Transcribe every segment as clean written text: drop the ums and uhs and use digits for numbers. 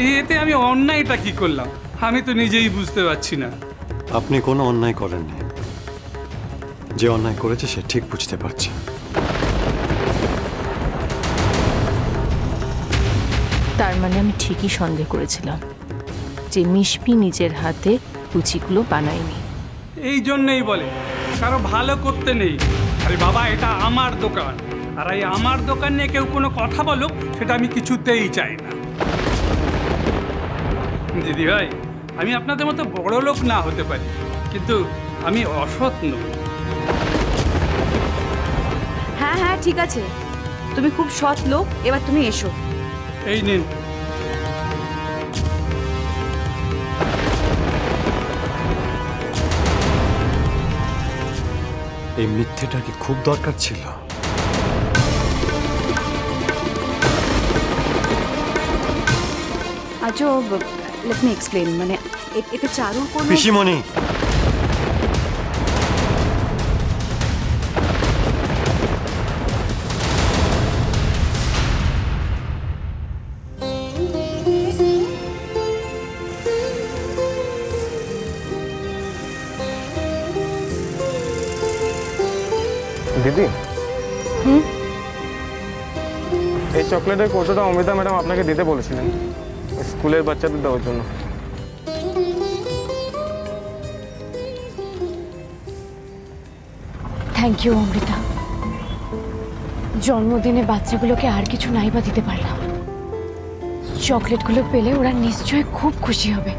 এতে আমি অন্যায়টা কি করলাম আমি তো নিজেই বুঝতে পারছি না। আপনি কোনো অন্যায় করেননি, যে অন্যায় করেছে সে ঠিক বুঝতে পারছে। তার মানে আমি ঠিকই সন্দেহ করেছিলাম যে মিশমি নিজের হাতে লুচিগুলো বানায়নি। এই জন্যই বলে কারো ভালো করতে নেই। আরে বাবা, এটা আমার দোকান, আর এই আমার দোকান নিয়ে কেউ কোনো কথা বলুক সেটা আমি কিছুতেই চাই না। দিদি ভাই, আমি আপনাদের মতো বড় লোক না হতে পারি, কিন্তু আমি অসৎ নই। হ্যাঁ হ্যাঁ ঠিক আছে, তুমি খুব সৎ লোক, এবার তুমি এসো। এই নিন। এই মিথ্যেটা কি খুব দরকার ছিল? আচ্ছা, লেট মি এক্সপ্লেন, মানে এতে চারুর কোনো পিসিমণি, দিদি, এই চকলেটের কৌটোটা অমিতা ম্যাডাম আপনাকে দিতে বলেছিলেন স্কুলের বাচ্চাদের দেওয়ার জন্য। Thank you Amrita. জন্মদিনে বাচ্চাগুলোকে আর কিছু নাই বা দিতে পারলাম, চকলেটগুলো পেলে ওরা নিশ্চয়ই খুব খুশি হবে।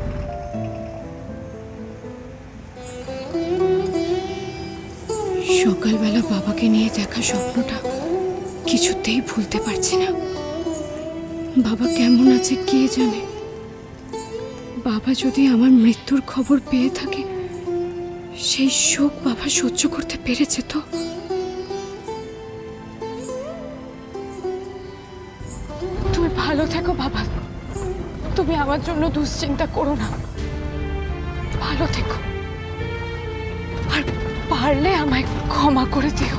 সকালবেলা বাবাকে নিয়ে দেখা স্বপ্নটা কিছুতেই ভুলতে পারছি না। বাবা কেমন আছে কে জানে। বাবা যদি আমার মৃত্যুর খবর পেয়ে থাকে, সেই শোক বাবা সহ্য করতে পেরেছে তো? তুমি ভালো থেকো বাবা, তুমি আমার জন্য দুশ্চিন্তা করো না, ভালো থেকো, আর পারলে আমায় ক্ষমা করে দিও।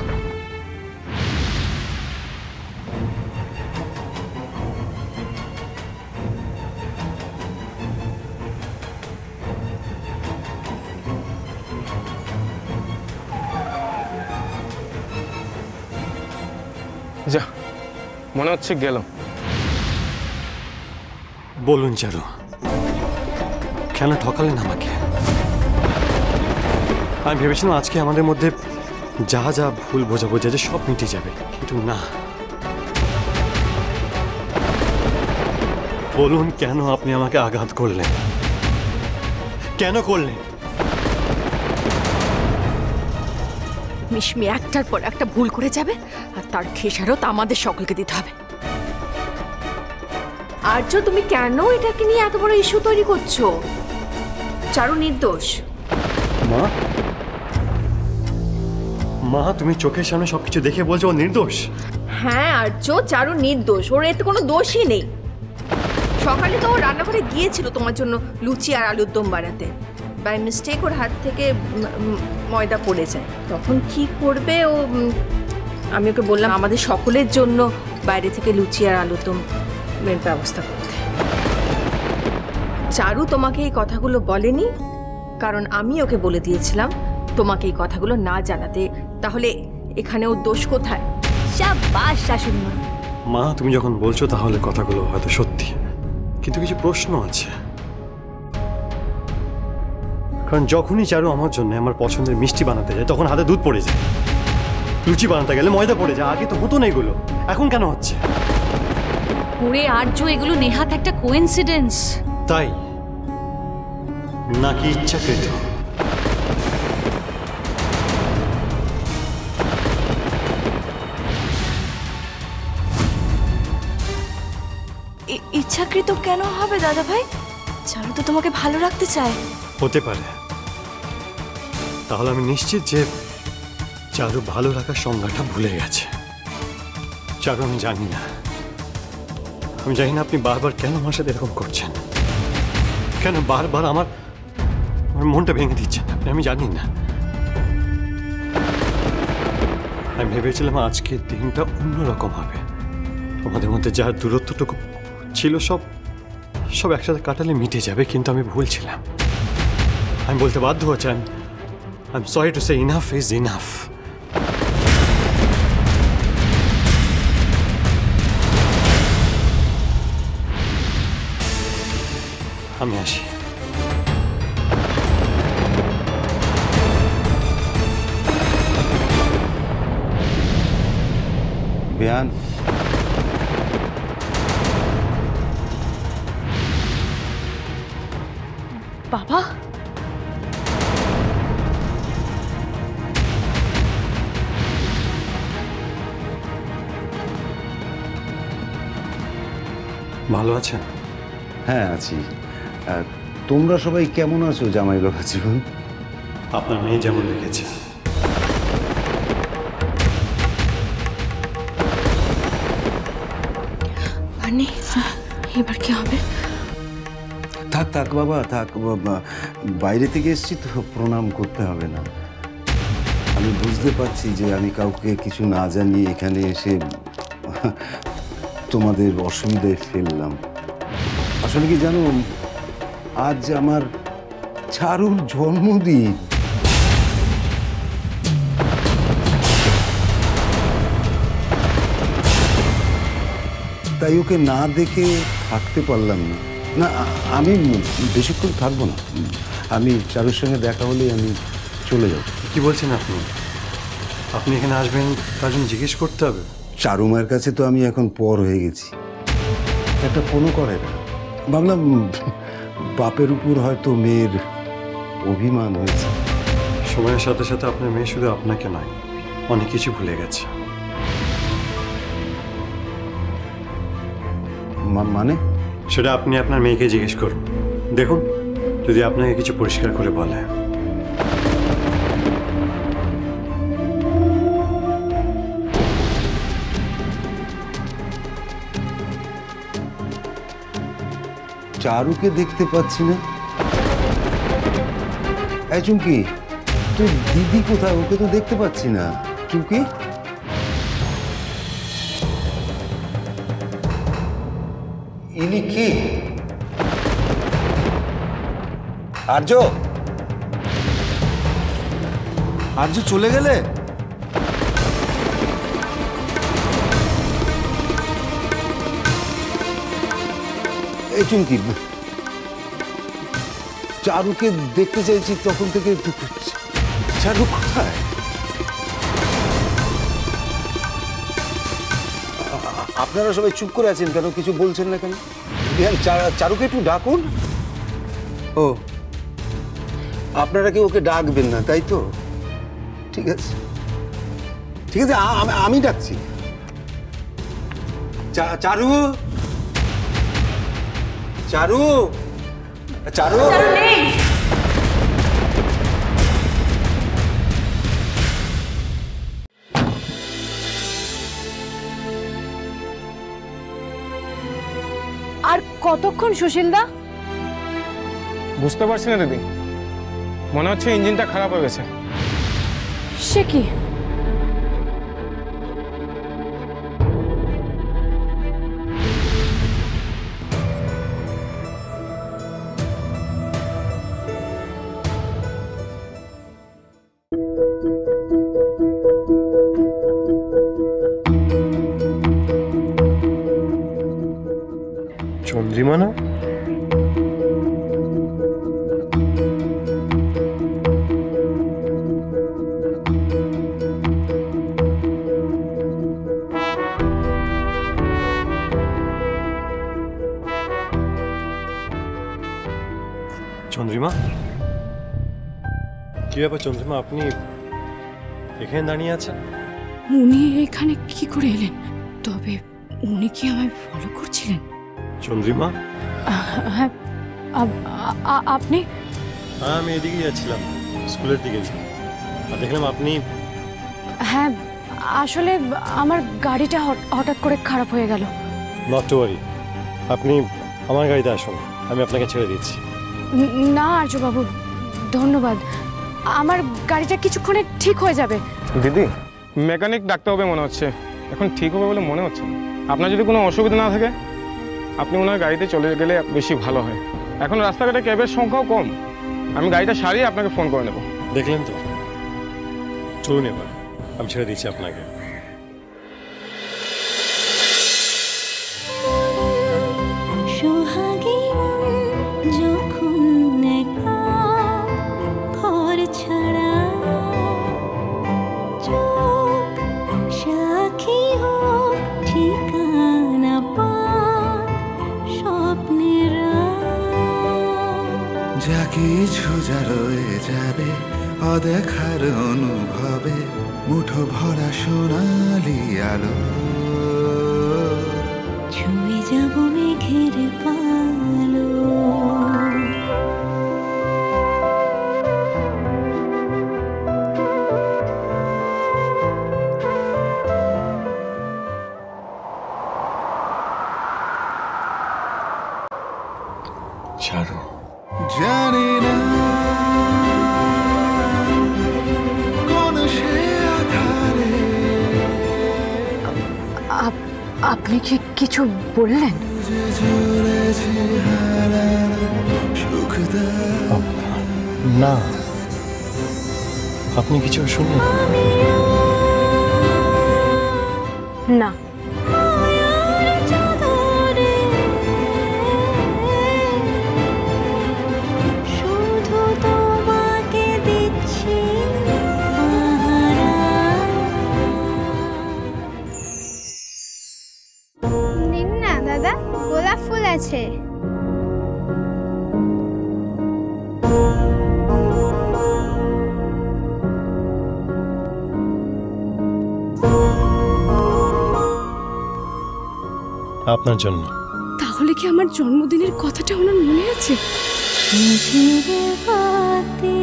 যা, মনে হচ্ছে গেল। বলুন চারু, কেন ঠকালেন আমাকে? আমি ভেবেছিলাম আজকে আমাদের মধ্যে যা যা ভুল বোঝাবুঝি আছে সব মিটে যাবে, কিন্তু না। বলুন কেন আপনি আমাকে আঘাত করলেন, কেন করলেন? মিশমি একটার পর একটা ভুল করে যাবে, আর তার খেসারত আমাদের সকলকে দিতে হবে। আর্য, তুমি কেন এটাকে নিয়ে এত বড় ইস্যু তৈরি করছো? চারু নির্দোষ। মা, মা তুমি চোখের সামনে সবকিছু দেখে বলছো ও নির্দোষ? হ্যাঁ আর্য, চারু নির্দোষ, ওর এতে কোনো দোষই নেই। সকালে তো ও রান্নাঘরে গিয়েছিল তোমার জন্য লুচি আর আলুর দম বানাতে, বাই মিস্টেক ওর হাত থেকে ময়দা পড়ে যায়। তখন কি করবে ও, আমি ওকে বললাম আমাদের সকলের জন্য বাইরে থেকে লুচি আর আলুর দমের ব্যবস্থা করতে। চারু তোমাকে এই কথাগুলো বলেনি, কারণ আমি ওকে বলে দিয়েছিলাম তোমাকে এই কথাগুলো না জানাতে। তাহলে এখানে ওর দোষ কোথায়? শাবাশ শাশুড়ি মা। মা তুমি যখন বলছো তাহলে কথাগুলো হয়তো সত্যি, কিন্তু কিছু প্রশ্ন আছে। কারণ যখনই চারু আমার জন্য আমার পছন্দের মিষ্টি বানাতে যায় তখন হাতে দুধ পড়ে যায়, লুচি বানাতে গেলে ময়দা পড়ে যায়। আগে তো হতো না এগুলো, এখন কেন হচ্ছে? ওরে আর্য, এগুলো নেহাত একটা কোইন্সিডেন্স। তাই নাকি ইচ্ছাকৃত? ইচ্ছাকৃত কেন হবে দাদা ভাই? চারু তো তোমাকে ভালো রাখতে চায়। হতে পারে, তাহলে আমি নিশ্চিত যে চারু ভালো রাখার সংজ্ঞাটা ভুলে গেছে। চারু, আমি জানি না আপনি বারবার কেন আমার সাথে এরকম করছেন, কেন বারবার আমার মনটা ভেঙে দিচ্ছেন আপনি, আমি জানি না। আমি ভেবেছিলাম আজকের দিনটা অন্যরকম হবে, আমাদের মধ্যে যা দূরত্বটুকু ছিল সব একসাথে কাটালে মিটে যাবে, কিন্তু আমি ভুলছিলাম। আমি বলতে বাধ্য হচ্ছি, I am sorry to say enough is enough. আমি আসি। বেয়ান, বাবা, ভালো আছেন? হ্যাঁ আছি। তোমরা সবাই কেমন আছো জামাই বাবা জীবন? আপনার মেয়ে যেমন লিখেছে। মানে এবার কি হবে? থাক থাক বাবা থাক বাবা, বাইরে থেকে এসেছি তো প্রণাম করতে হবে না। আমি বুঝতে পারছি যে আমি কাউকে কিছু না জানিয়ে এখানে এসে তোমাদের অসুবিধায় ফেললাম। আসলে কি জানো, আজ আমার চারুর জন্মদিন। তাই ওকে না দেখে থাকতে পারলাম না। না, আমি বেশিক্ষণ থাকবো না। আমি চারুর সঙ্গে দেখা হলেই আমি চলে যাব। কি বলছেন আপনি? আপনি এখানে আসবেন তার জন্য জিজ্ঞেস করতে হবে? চারু মায়ের কাছে তো আমি এখন পর হয়ে গেছি, একটা ফোনও করে না। ভাবলাম বাপের উপর হয়তো মেয়ের অভিমান হয়েছে। সময়ের সাথে সাথে আপনার মেয়ে শুধু আপনাকে নয়, অনেক কিছু ভুলে গেছে। মানে সেটা আপনি আপনার মেয়েকে জিজ্ঞেস করুন। দেখুন, যদি আপনাকে কিছু পরিষ্কার করে বলে। চারুকে দেখতে পাচ্ছি না। এই চুমকি, তোর দিদি কোথায়? ওকে তো দেখতে পাচ্ছি না। চুমকি, ইনি কি? আর্য, আর্য চলে গেলে? এই চুমকি, চারুকে দেখতে চাইছি তখন থেকে। চারু কোথায়? আপনারা সবাই চুপ করে আছেন কেন? কিছু বলছেন না কেন? চারুকে একটু ডাকুন। ও, আপনারা কি ওকে ডাকবেন না, তাই তো? ঠিক আছে ঠিক আছে, আমি ডাকছি। চারু, চারু, চারু নেই। আর কতক্ষণ সুশীলদা? বুঝতে পারছি না দিদি, মনে হচ্ছে ইঞ্জিনটা খারাপ হয়ে গেছে। সে কি? চন্দ্রিমা না? চন্দ্রিমা, কি ব্যাপার চন্দ্রিমা, আপনি এখানে দাঁড়িয়ে আছেন? উনি এখানে কি করে এলেন? তবে উনি কি আমায় ফলো করছিলেন? চন্দ্রিমা, হ্যাঁ, আপনি? হ্যাঁ, আমি এদিকে যাচ্ছিলাম, স্কুলের দিকে। আর দেখলাম আপনি। হ্যাঁ, আসলে আমার গাড়িটা হঠাৎ করে খারাপ হয়ে গেল। নট টু ওয়ারি, আপনি আমার গাড়িতে আসুন, আমি আপনাকে ছেড়ে দিচ্ছি। না আর্যবাবু, ধন্যবাদ। আমার গাড়িটা কিছুক্ষণে ঠিক হয়ে যাবে। দিদি, মেকানিক ডাকতে হবে মনে হচ্ছে, এখন ঠিক হবে বলে মনে হচ্ছে না। আপনার যদি কোনো অসুবিধা না থাকে আপনি ওনার গাড়িতে চলে গেলে বেশি ভালো হয়। এখন রাস্তাঘাটে ক্যাবের সংখ্যাও কম। আমি গাড়িটা সারিয়ে আপনাকে ফোন করে নেব। দেখলেন তো, চলুন এবার, আমি ছেড়ে দিচ্ছি আপনাকে। সোহাগী যখন একা ঘর ছাড়া, চোখ সাক্ষী হোক ঠিকানা পাক স্বপ্নেরা, যা কিছু যা রয়ে যাবে অদেখার অনুভবে, মুঠো ভরা সোনালি আলো, ছুঁয়ে যাব মেঘের পালো। চারু, জানি না কোন সে আধারে। আপনি কি কিছু বললেন? ঝরেছি হারানো সুখদা। না, আপনি কিছু শুনুন না। শুধু তোমাকে দিচ্ছি নিন না দাদা, গোলাপ ফুল আছে। আপনার জন্য। তাহলে কি আমার জন্মদিনের কথাটা ওনার মনে আছে? ঝিরে বাতি